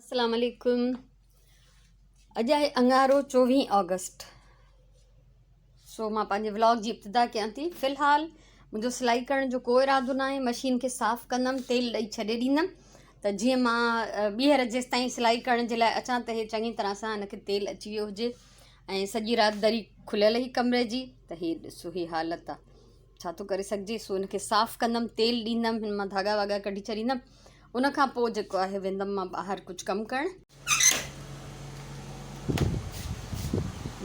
अस्सलाम वालेकुम। अॼु आहे अंगारो 24 ऑगस्ट। सो मां पंहिंजे व्लॉग जी इब्तिदा कयां थी। फ़िलहाल मुंहिंजो सिलाई करण जो कोई इरादो न आहे। मशीन खे साफ़ु कंदमि, तेल ॾेई छॾे ॾींदमि त जीअं मां ॿीहर जेसि ताईं सिलाई करण जे लाइ अचां त हे चङी तरह सां हिनखे तेल अची वियो हुजे ऐं सॼी राति दरी खुलियल ई कमरे जी। त हे ॾिसो ही हालत आहे, छा थो करे सघिजे। सो हिनखे साफ़ु कंदमि, तेल ॾींदमि, हिन मां धागा वागा कढी छॾींदमि। उन खां पोइ जेको आहे वेंदमि मां ॿाहिरि कुझु कमु करणु।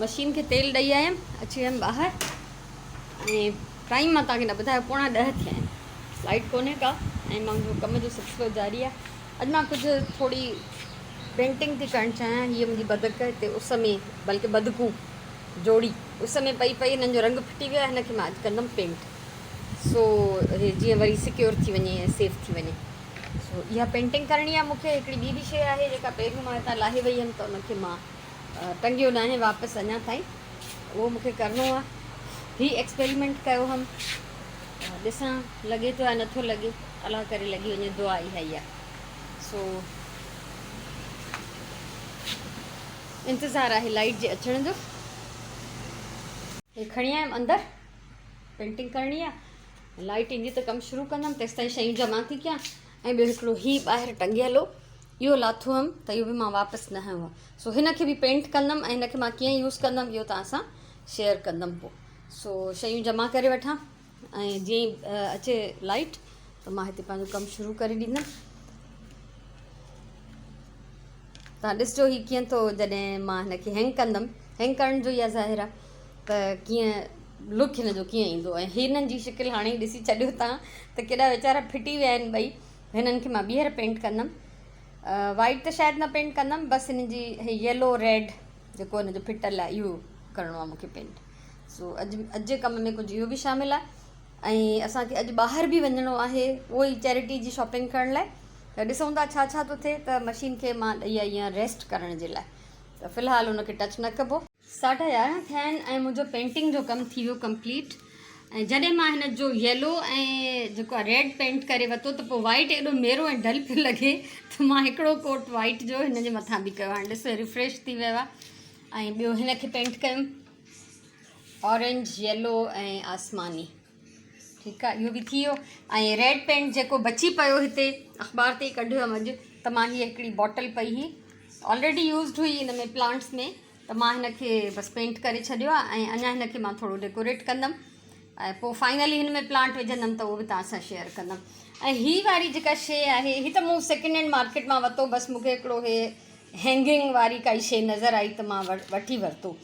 मशीन खे तेल ॾेई आयमि, अची वियमि ॿाहिरि ऐं टाइम मां तव्हांखे न ॿुधायो, 9:45 थिया आहिनि। लाइट कोन्हे का ऐं मुंहिंजो कम जो सिलसिलो जारी आहे। अॼु मां कुझु थोरी पेंटिंग थी करणु चाहियां। हीअ मुंहिंजी बदक हिते उस में, बल्कि बदकूं जोड़ी उस में पई हिननि जो रंग फिटी वियो आहे। हिनखे मां अॼु कंदमि पेंट। सो हे जीअं वरी सिक्योर थी वञे ऐं सेफ थी वञे। सो इहा पेंटिंग करणी आहे मूंखे। हिकिड़ी ॿी बि शइ आहे जेका पहिरियों मां हितां लाहे वई हुअमि त उनखे मां टंगियो न आहे वापसि अञा ताईं। उहो मूंखे करिणो आहे। हीउ एक्सपेरिमेंट कयो हुअमि, ॾिसां लॻे थो या नथो लॻे। अलाह करे लॻी वञे, दुआ इहा ई आहे। सो इंतज़ारु आहे लाइट जे अचण जो। हे खणी आयमि अंदरि, पेंटिंग करणी आहे। लाइट ईंदी त कमु शुरू कंदमि, तेसि ताईं शयूं जमा थी कयां। ऐं ॿियो हिकिड़ो हीउ ॿाहिरि टंगियल हो, इहो लाथो हुअमि त इहो बि मां वापसि न हयो आहे। सो हिनखे बि पेंट कंदमि ऐं हिनखे मां कीअं यूज़ कंदमि इहो तव्हां सां शेयर कंदमि पोइ। सो शयूं जमा करे वठां ऐं जीअं ई अचे लाइट त मां हिते पंहिंजो कमु शुरू करे ॾींदमि। तव्हां ॾिसिजो हीउ कीअं थो, जॾहिं मां हिनखे हैंग कंदमि, हैंग करण जो इहा ज़ाहिर आहे त कीअं लुक हिनजो कीअं ईंदो। ऐं हिननि जी शिकिल हाणे ॾिसी छॾियो तव्हां त केॾा वीचारा फिटी विया आहिनि ॿई। हिननि खे मां ॿीहर पेंट कंदमि। वाइट त शायदि न पेंट कंदमि, बसि हिन जी येलो रेड जेको हिन जो फिटल आहे इहो करिणो आहे मूंखे पेंट। सो अॼु जे कम में कुझु इहो बि शामिलु आहे। ऐं असांखे अॼु ॿाहिरि बि वञिणो आहे, उहो ई चैरिटी जी शॉपिंग करण लाइ। त ॾिसूं था छा छा थो थिए। त मशीन खे मां ॾेई आई आहियां रेस्ट करण जे लाइ, त फ़िलहालु हुनखे टच न कबो। 11:30 थिया आहिनि ऐं मुंहिंजो पेंटिंग जो कमु थी वियो कंप्लीट। ऐं जॾहिं मां हिन जो येलो ऐं जेको आहे रेड पेंट करे वरितो त पोइ वाइट एॾो मेरो ऐं डल पियो लॻे त मां हिकिड़ो कोट वाइट जो हिन जे मथां बि कयो। हाणे ॾिसो रिफ्रेश थी वियो आहे। ऐं ॿियो हिनखे पेंट कयुमि ऑरेंज, येलो ऐं आसमानी। ठीकु आहे, इहो बि थी वियो। ऐं रेड पेंट जेको बची पियो हिते अख़बार ते कढियो हुअमि अॼु, त मां हीअ हिकिड़ी बॉटल पई हुई, ऑलरेडी यूज़ड हुई हिन में प्लांट्स में, त मां हिनखे बसि पेंट करे छॾियो आहे। ऐं अञा हिनखे मां थोरो डेकोरेट कंदमि ऐं पोइ फाइनली हिन में प्लांट विझंदमि त उहो बि तव्हां सां शेयर कंदमि। ऐं हीअ वारी जेका शइ आहे, हीअ त मूं सेकेंड हैंड मार्केट मां वरितो। बसि मूंखे हिकिड़ो हे हैंगिंग वारी काई शइ नज़र आई त मां वठी वरितो।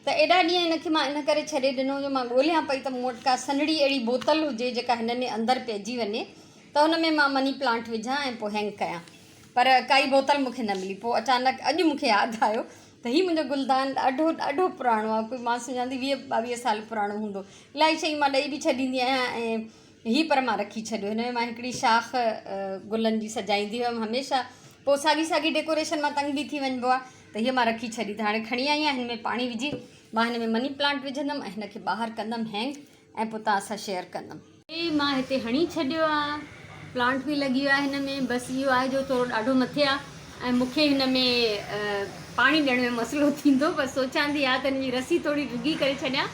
त एॾा ॾींहं हिनखे मां इन करे छॾे ॾिनो जो मां ॻोल्हियां पई त मूं वटि का सनड़ी अहिड़ी बोतल हुजे जेका हिन में अंदरि पइजी वञे त हुन में मां मनी प्लांट विझां ऐं पोइ हैंग कयां। पर काई बोतल मूंखे न मिली। पोइ अचानक अॼु मूंखे यादि आयो त हीउ मुंहिंजो गुलदान ॾाढो ॾाढो पुराणो आहे। कोई मां सम्झां थी 20-22 साल पुराणो हूंदो। इलाही शयूं मां ॾेई बि छॾींदी आहियां ऐं हीअ पर मां रखी छॾियो। हिन में मां हिकिड़ी शाख गुलनि जी सजाईंदी हुअमि हमेशह। पोइ साॻी साॻी डेकोरेशन मां तंग बि थी वञिबो आहे, त हीअ मां रखी छॾी। त हाणे खणी आई आहियां, हिन में पाणी विझी मां हिन में मनी प्लांट विझंदमि ऐं हिनखे ॿाहिरि कंदमि हैंग ऐं पोइ तव्हां सां शेयर कंदमि। हे मां हिते हणी छॾियो आहे, प्लांट बि लॻी वियो आहे हिन में। बसि इहो आहे जो थोरो ॾाढो मथे आहे ऐं मूंखे हिन में पाणी ॾियण में मसइलो थींदो। बसि सोचां थी या त हिन जी रसी थोरी ढिघी करे छॾियां,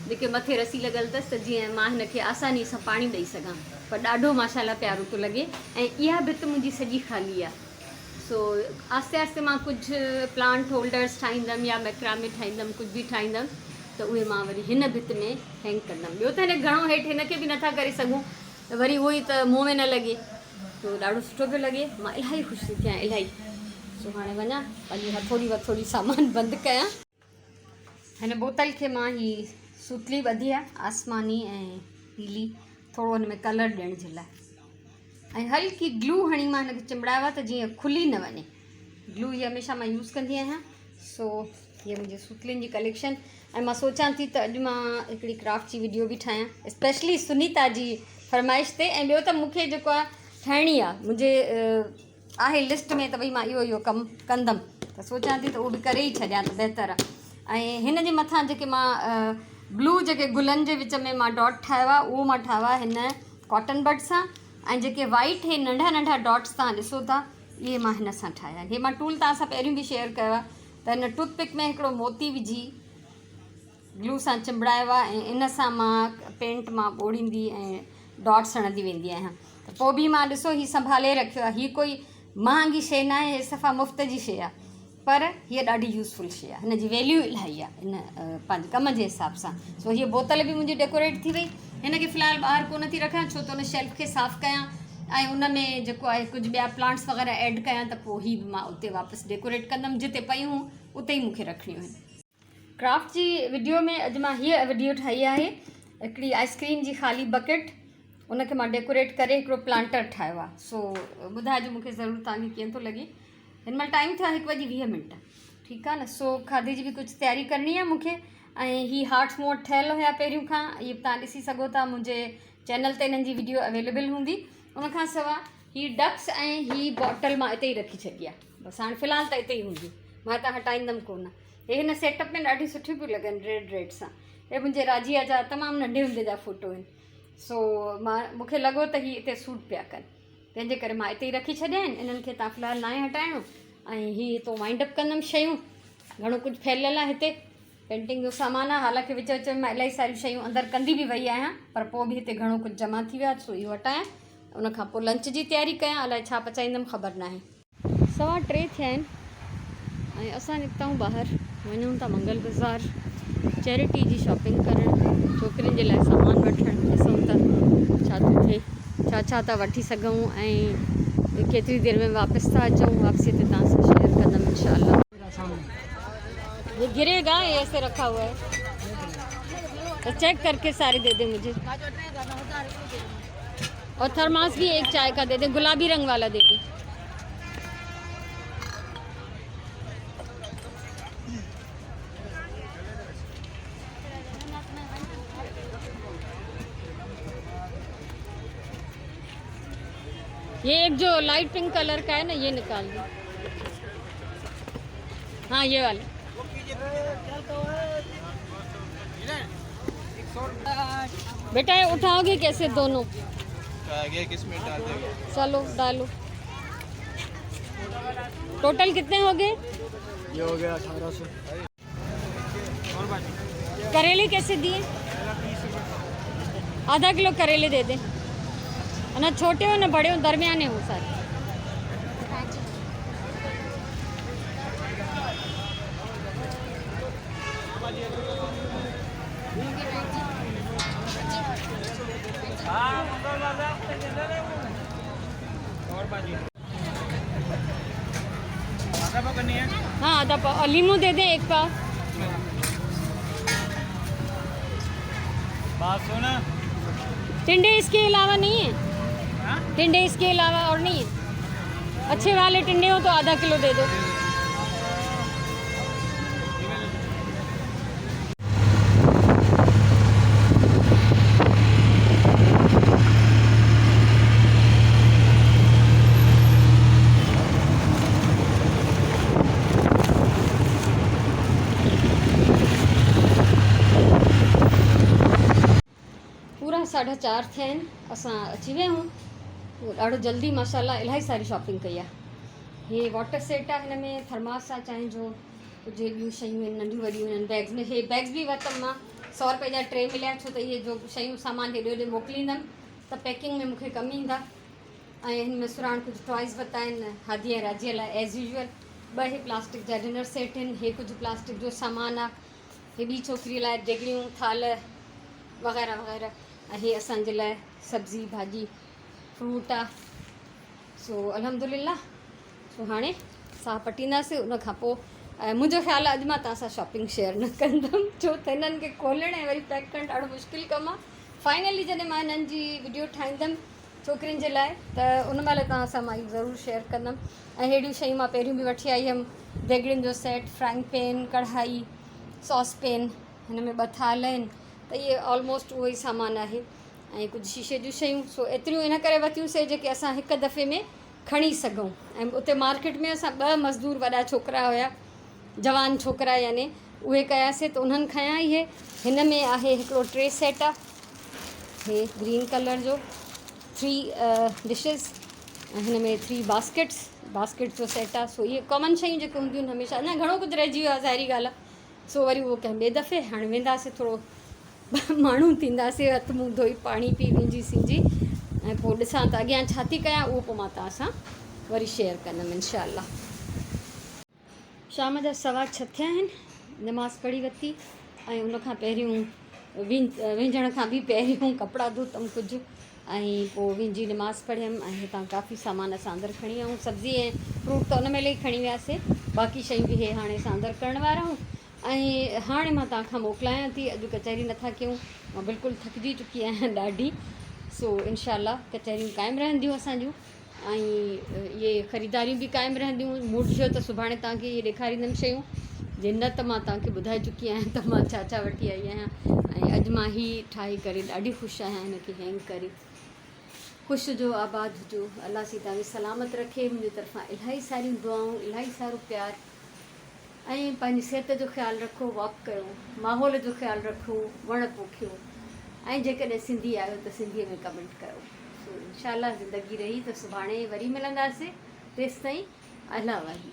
जेके मथे रसी लॻल अथसि, त जीअं मां हिनखे आसानी सां पाणी ॾेई सघां। पर ॾाढो माशाल्लाह प्यारो थो लॻे। ऐं इहा भित मुंहिंजी सॼी ख़ाली आहे। सो आस्ते आस्ते मां कुझु प्लांट होल्डर्स ठाहींदमि या मैक्रामे ठाहींदमि, कुझु बि ठाहींदमि त उहे मां वरी हिन भित में हैंग कंदमि। ॿियो त हिन घणो हेठि हिनखे बि नथा करे सघूं, त वरी उहो ई त मुंहं में न लॻे। तो ॾाढो सुठो पियो लॻे। मां इलाही ख़ुशि थी थियां, इलाही। सो हाणे वञा पंहिंजी हथोड़ी वथोड़ी सामान बंदि कयां। हिन बोतल खे मां ही सुतली ॿधी आहे, आसमानी ऐं पीली, थोरो हिन में कलर ॾियण जे लाइ। ऐं हल्की ग्लू हणी मां हिनखे चिंबड़ायो आहे त जीअं खुली न वञे। ग्लू हीअ हमेशह मां यूज़ कंदी आहियां। सो हीअ मुंहिंजी सुतलियुनि जी कलेक्शन। ऐं मां सोचां थी त अॼु मां हिकिड़ी क्राफ्ट जी वीडियो बि ठाहियां, स्पेशली सुनीता जी फरमाइश ते। ऐं ॿियो त मूंखे जेको आहे ठाहिणी आहे, मुंहिंजे आहे लिस्ट में त भई मां इहो कमु कंदमि, त सोचां थी त उहो बि करे ई छॾियां त बहितरु आहे। ऐं हिन जे मथां जेके मां ब्लू जेके गुलनि जे विच में मां डॉट ठाहियो आहे, उहो मां ठाहियो आहे हिन कॉटन बड सां। ऐं जेके वाइट हे नंढा नंढा डॉट्स तव्हां ॾिसो था, ये मां हिन सां ठाहिया आहिनि। हे मां टूल तव्हां सां पहिरियों बि शेयर कयो आहे त हिन टूथपिक में हिकिड़ो मोती विझी ग्लू सां चिंबड़ायो आहे ऐं इन सां मां पेंट मां ॿोड़ींदी ऐं डॉट्स हणंदी वेंदी आहियां। त पोइ बि मां ॾिसो हीअ संभाले रखियो आहे। हीअ कोई महांगी शइ न आहे, सफ़ा मुफ़्त जी शइ आहे, पर हीअ ॾाढी यूज़फुल शइ आहे, हिन जी वैल्यू इलाही आहे इन पंहिंजे कम जे हिसाब सां। सो हीअ बोतल बि मुंहिंजी डेकोरेट थी वई। हिन खे फ़िलहालु ॿाहिरि कोन थी रखां छो त हुन शेल्फ खे साफ़ु कयां ऐं उन में जेको आहे कुझु ॿिया प्लांट्स वग़ैरह ऐड कयां त पोइ हीअ बि मां उते वापसि डेकोरेट कंदमि। जिते पयूं उते ई मूंखे रखणियूं आहिनि। क्राफ्ट जी वीडियो में अॼु मां हीअ वीडियो ठाही आहे, हिकिड़ी आइसक्रीम जी ख़ाली बकेट, उनखे मां डेकोरेट करे हिकिड़ो प्लांटर ठाहियो आहे। सो ॿुधाइजो मूंखे ज़रूरु तव्हांखे कीअं थो लॻे। हिन महिल टाइम थिया 1:20, ठीकु आहे न। सो खाधे जी बि कुझु तयारी करणी आहे मूंखे। ऐं हीअ हार्ट्स मूं वटि ठहियल हुया पहिरियों खां, इहे तव्हां ॾिसी सघो था, मुंहिंजे चैनल ते हिननि जी वीडियो अवेलेबल हूंदी। उनखां सवाइ हीअ डक्स ऐं हीअ बॉटल मां हिते ई रखी छॾी आहे, बसि हाणे फ़िलहालु त हिते ई हूंदी, मां त हटाईंदमि कोन। हे हिन सेटअप में ॾाढी सुठियूं पियूं लॻनि रेड सां। हे मुंहिंजे राजीअ जा तमामु नंढे हूंदे जा फ़ोटो आहिनि। सो मूंखे लॻो त हीअ हिते सूट पिया कनि, तंहिंजे करे मां हिते ई रखी छॾिया आहिनि। इन्हनि खे तव्हां फ़िलहालु न आहे हटाइणो। ऐं हीअ हितो वाइंड अप कंदमि शयूं, घणो कुझु फैलियल आहे हिते, पेंटिंग जो सामान आहे। हालांकि विच विच में मां इलाही सारियूं शयूं अंदरि कंदी बि वई आहियां, पर पोइ बि हिते घणो कुझु जमा थी वियो आहे, सो इहो हटायां। उनखां पोइ लंच जी तयारी कयां, अलाए छा पचाईंदमि ख़बर न आहे। 3:15 थिया आहिनि ऐं असां निकिताऊं ॿाहिरि, वञूं था मंगल बाज़ार चैरिटी जी शॉपिंग करणु, छोकिरियुनि जे लाइ सामान वठणु। ॾिसूं था छा थो थिए, छा था वठी सघूं ऐं केतिरी देरि में वापसि था अचूं। वापसी ते तव्हां सां शेयर कंदमि इंशाअल्लाह। ये गिरेगा, ये ऐसे रखा हुआ है, तो चेक करके सारे दे दे मुझे। और थर्मास भी एक चाय का दे दे, गुलाबी रंग वाला दे दे। ये एक जो लाइट पिंक कलर का है ना, ये निकाल दो। हाँ ये वाला। बेटा ये उठाओगे कैसे दोनों? किसमें डाल देंगे? चलो डालो। टोटल कितने हो गए? ये हो गया 1800। करेले कैसे दिए? आधा किलो करेले दे दे, ना छोटे हो ना बड़े हो, दरमियाने हो सारे। हाँ आधा पाव, और लीमू दे दें 1 पाव। बात सुना, टिंडे इसके अलावा नहीं है? टिंडे इसके अलावा और नहीं है? अच्छे वाले टिंडे हो तो आधा किलो दे दो। पूरा 4:30 थिया आहिनि, असां अची विया आहियूं ॾाढो जल्दी। माशाल्लाह इलाही सारी शॉपिंग कई आहे। हे वाटर सेट आहे, हिन में थर्मास आहे चांहि जो, कुझु ॿियूं शयूं आहिनि नंढियूं वॾियूं आहिनि। बैग्स में हे बैग्स बि वरितमि मां, 100 रुपए जा 3 मिलिया, छो त इहे जो शयूं सामान हेॾे होॾे मोकिलींदमि त पैकिंग में मूंखे कमु ईंदा। ऐं हिन में सुराण कुझु टॉयज़ वरिता आहिनि हादी ऐं राजीअ लाइ एज़ यूजुअल। 2 हे प्लास्टिक जा डिनर सेट आहिनि, हे कुझु प्लास्टिक जो सामान आहे, हे ॿी छोकिरीअ लाइ डेगड़ियूं थाल वग़ैरह वग़ैरह, ऐं हे असांजे लाइ सब्ज़ी भाॼी फ्रूट आहे। सो अल्हम्दुलिल्लाह। सो हाणे साह पटींदासीं, उन खां पोइ मुंहिंजो ख़्यालु आहे अॼु मां तव्हां सां शॉपिंग शेयर न कंदमि, छो त हिननि खे खोलणु ऐं वरी पैक करणु ॾाढो मुश्किल कमु आहे। फाइनली जॾहिं मां हिननि जी वीडियो ठाहींदमि छोकिरियुनि जे लाइ, त उन महिल तव्हां सां मां ज़रूरु शेयर कंदमि। ऐं अहिड़ियूं शयूं मां पहिरियों बि वठी आई हुयमि, देगड़ियुनि जो सेट, फ्राइंग पैन, कढ़ाई, सॉस पैन, हिन में 2 थाल आहिनि, त इहे ऑलमोस्ट उहो ई सामान आहे। ऐं कुझु शीशे जूं शयूं। सो एतिरियूं इन करे वरितियूंसीं जेके असां हिकु दफ़े में खणी सघूं। ऐं उते मार्केट में असां 2 मज़दूर वॾा छोकिरा हुया, जवान छोकिरा यानी, उहे कयासीं त उन्हनि खयां इहे। हिन में आहे हिकिड़ो ट्रे सेट आहे, हे ग्रीन कलर जो 3 डिशेस, ऐं हिन में 3 बास्केट्स बास्केट जो सेट आहे सो इहे कॉमन शयूं जेके हूंदियूं आहिनि हमेशह अञा घणो कुझु रहिजी वियो आहे ज़ाहिरी ॻाल्हि आहे सो वरी उहो कंहिं ॿिए दफ़े हाणे वेंदासीं थोरो माण्हू थींदासीं हथु मुंहुं धोई पाणी पी विझी सिंजी ऐं पोइ ॾिसां त अॻियां छा थी कयां उहो पोइ मां तव्हां सां वरी शेयर कंदमि इनशा। शाम जा 6:15 थिया आहिनि नमाज़ पढ़ी वरिती ऐं उनखां पहिरियों विञण खां बि पहिरियों कपिड़ा धोतमि कुझु ऐं पोइ विञी नमाज़ पढ़ियमि ऐं हितां काफ़ी सामान असां अंदरि खणी आयूं सब्ज़ी ऐं फ्रूट त उन महिल ई खणी वियासीं बाक़ी शयूं बि हे हाणे असां अंदरि करण वारा आहियूं ऐं हाणे मां तव्हांखां मोकिलायां थी अॼु कचहरी नथा कयूं मां बिल्कुलु थकिजी चुकी आहियां ॾाढी सो इनशा कचहरियूं क़ाइमु रहंदियूं असांजूं ऐं इहे ख़रीदारियूं बि क़ाइमु रहंदियूं मूड थियो त सुभाणे तव्हांखे इहे ॾेखारींदमि शयूं जे न त मां तव्हांखे ॿुधाए चुकी आहियां त मां छा छा वठी आई आहियां ऐं अॼु मां ही ठाहे करे ॾाढी ख़ुशि आहियां हिनखे हैंग करे। ख़ुशि जो आबाद हुजो अलाह सी तव्हांखे सलामत रखे मुंहिंजी तरफ़ां इलाही सारियूं दुआऊं इलाही सारो प्यार ऐं पंहिंजी सिहत जो ख़्यालु रखो वॉक कयो माहौल जो ख़्यालु रखो वण पोखियो ऐं जेकॾहिं सिंधी आहियो त सिंधीअ में कमेंट कयो सो इनशा ज़िंदगी रही त सुभाणे वरी मिलंदासीं तेसिताईं अलाह वाही।